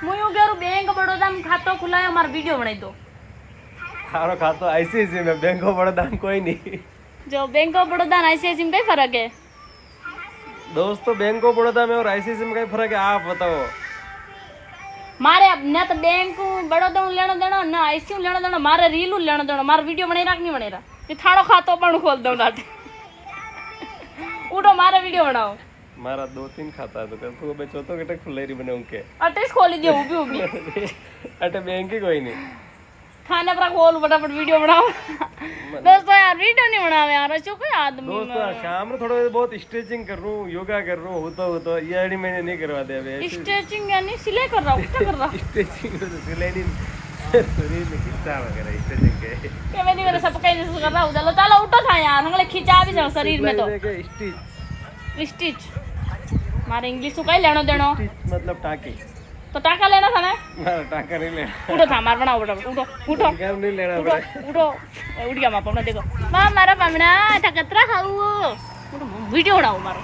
હું એવું કરું બેંક બરોડામાં ખાતો ખુલાયો મારો વિડિયો બનાવી દો તારો ખાતો આઈસીઆઈસી में बैंक ऑफ बड़ौदा में कोई नहीं जो बैंक ऑफ बड़ौदा और आईसीआईसी में कई फर्क है दोस्तों बैंक ऑफ बड़ौदा में और आईसीआईसी में कई फर्क है आप बताओ मारे न तो बैंक बड़ौदा लेना देना न आईसीयू लेना देना मारे रील लेना देना मारे वीडियो बने राख नहीं बने रहा ये थाड़ो खातो पण खोल दो नाटे उठो मारे वीडियो बनाओ मारा 2-3 खाता है तो कर तू बे चौथो के खुलेरी बने उनके अटेस खोली दियो उभी उभी अटे बैंक ही कोई नहीं थाने पर खोल फटाफट वीडियो बनाओ दोस्तों यार वीडियो नहीं बनावे यार जो कोई आदमी दोस्तों शाम में थोड़ा बहुत स्ट्रेचिंग कर रहा हूँ योगा कर रहा हूँ हो तो ये आईडी मैंने नहीं करवा दिया अभी स्ट्रेचिंग यानी सिलाई कर रहा हूँ क्या कर रहा स्ट्रेचिंग तो सिलाई नहीं शरीर में खिंचा वगैरह स्ट्रेचिंग के क्या मैं नहीं मेरे सब कहीं जैसे कर रहा हूँ चलो उठो था यार हंगले खिंचा भी जाओ शरीर में तो स्टिच मारे इंग्लिश तो कहीं लेनो देनो मतलब टाकी तो टाका लेना था ना मारा टाका नहीं लेना उठो था मार बनाओ उठो उठो घर नहीं लेना उठो उठो उठ गया मापा देखो माँ मारा पामना था कतरा खाऊ वीडियो बनाओ मारो